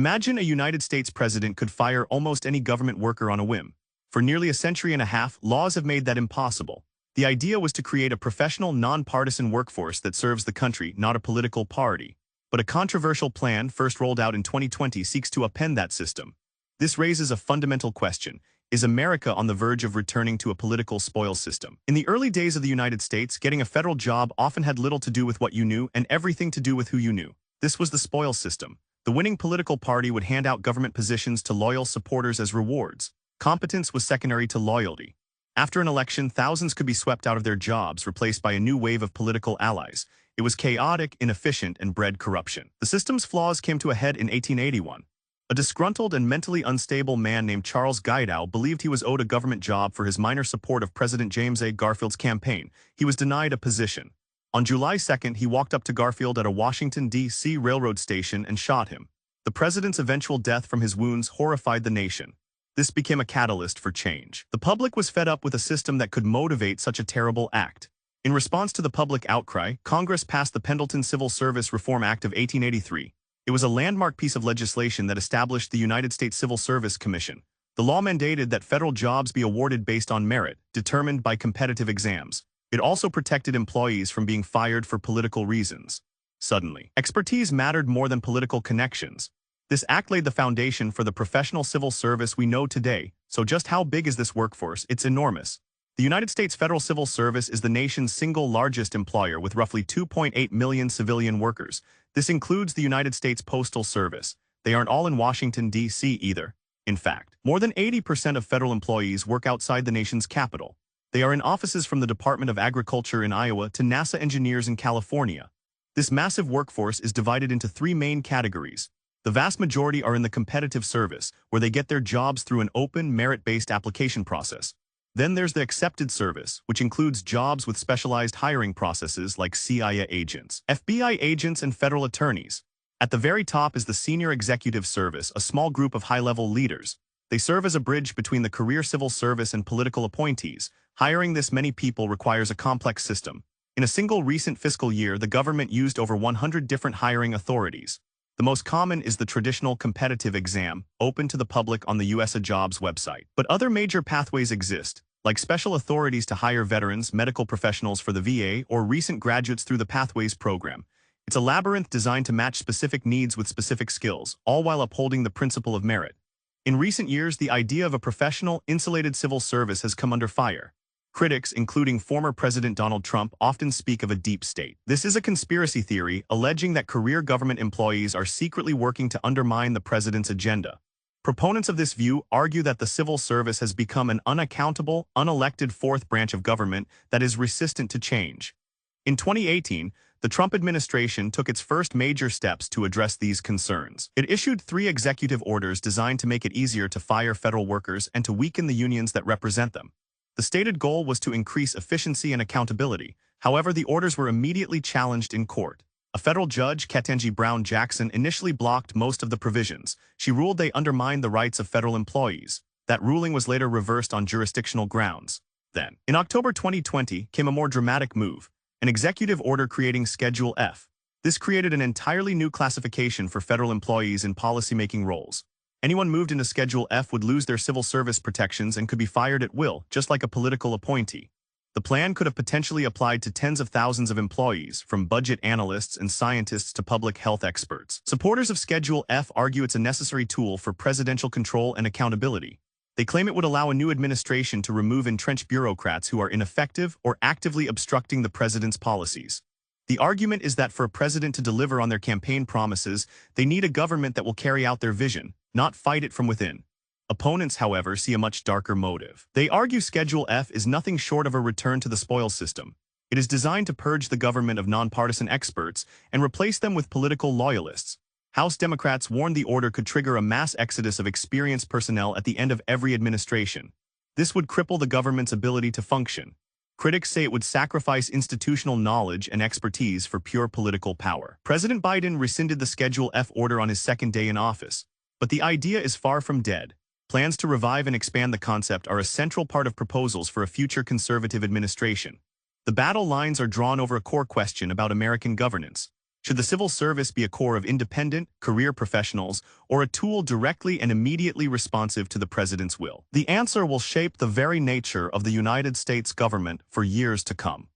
Imagine a United States president could fire almost any government worker on a whim. For nearly a century and a half, laws have made that impossible. The idea was to create a professional, nonpartisan workforce that serves the country, not a political party. But a controversial plan, first rolled out in 2020, seeks to upend that system. This raises a fundamental question. Is America on the verge of returning to a political spoils system? In the early days of the United States, getting a federal job often had little to do with what you knew and everything to do with who you knew. This was the spoils system. The winning political party would hand out government positions to loyal supporters as rewards. Competence was secondary to loyalty. After an election, thousands could be swept out of their jobs, replaced by a new wave of political allies. It was chaotic, inefficient, and bred corruption. The system's flaws came to a head in 1881. A disgruntled and mentally unstable man named Charles Guidow believed he was owed a government job for his minor support of President James A. Garfield's campaign. He was denied a position. On July 2nd, he walked up to Garfield at a Washington, D.C. railroad station and shot him. The president's eventual death from his wounds horrified the nation. This became a catalyst for change. The public was fed up with a system that could motivate such a terrible act. In response to the public outcry, Congress passed the Pendleton Civil Service Reform Act of 1883. It was a landmark piece of legislation that established the United States Civil Service Commission. The law mandated that federal jobs be awarded based on merit, determined by competitive exams. It also protected employees from being fired for political reasons. Suddenly, expertise mattered more than political connections. This act laid the foundation for the professional civil service we know today. So just how big is this workforce? It's enormous. The United States Federal Civil Service is the nation's single largest employer with roughly 2.8 million civilian workers. This includes the United States Postal Service. They aren't all in Washington, D.C. either. In fact, more than 80% of federal employees work outside the nation's capital. They are in offices from the Department of Agriculture in Iowa to NASA engineers in California. This massive workforce is divided into three main categories. The vast majority are in the competitive service, where they get their jobs through an open, merit-based application process. Then there's the accepted service, which includes jobs with specialized hiring processes like CIA agents, FBI agents, and federal attorneys. At the very top is the Senior Executive Service, a small group of high-level leaders. They serve as a bridge between the career civil service and political appointees. Hiring this many people requires a complex system. In a single recent fiscal year, the government used over 100 different hiring authorities. The most common is the traditional competitive exam, open to the public on the USA Jobs website. But other major pathways exist, like special authorities to hire veterans, medical professionals for the VA, or recent graduates through the Pathways program. It's a labyrinth designed to match specific needs with specific skills, all while upholding the principle of merit. In recent years, the idea of a professional, insulated civil service has come under fire. Critics, including former President Donald Trump, often speak of a deep state. This is a conspiracy theory alleging that career government employees are secretly working to undermine the president's agenda. Proponents of this view argue that the civil service has become an unaccountable, unelected fourth branch of government that is resistant to change. In 2018, the Trump administration took its first major steps to address these concerns. It issued 3 executive orders designed to make it easier to fire federal workers and to weaken the unions that represent them. The stated goal was to increase efficiency and accountability. However, the orders were immediately challenged in court. A federal judge, Ketanji Brown Jackson, initially blocked most of the provisions. She ruled they undermined the rights of federal employees. That ruling was later reversed on jurisdictional grounds. Then, in October 2020, came a more dramatic move, an executive order creating Schedule F. This created an entirely new classification for federal employees in policymaking roles. Anyone moved into Schedule F would lose their civil service protections and could be fired at will, just like a political appointee. The plan could have potentially applied to tens of thousands of employees, from budget analysts and scientists to public health experts. Supporters of Schedule F argue it's a necessary tool for presidential control and accountability. They claim it would allow a new administration to remove entrenched bureaucrats who are ineffective or actively obstructing the president's policies. The argument is that for a president to deliver on their campaign promises, they need a government that will carry out their vision, not fight it from within. Opponents, however, see a much darker motive. They argue Schedule F is nothing short of a return to the spoils system. It is designed to purge the government of nonpartisan experts and replace them with political loyalists. House Democrats warned the order could trigger a mass exodus of experienced personnel at the end of every administration. This would cripple the government's ability to function. Critics say it would sacrifice institutional knowledge and expertise for pure political power. President Biden rescinded the Schedule F order on his second day in office. But the idea is far from dead. Plans to revive and expand the concept are a central part of proposals for a future conservative administration. The battle lines are drawn over a core question about American governance. Should the civil service be a core of independent, career professionals, or a tool directly and immediately responsive to the president's will? The answer will shape the very nature of the United States government for years to come.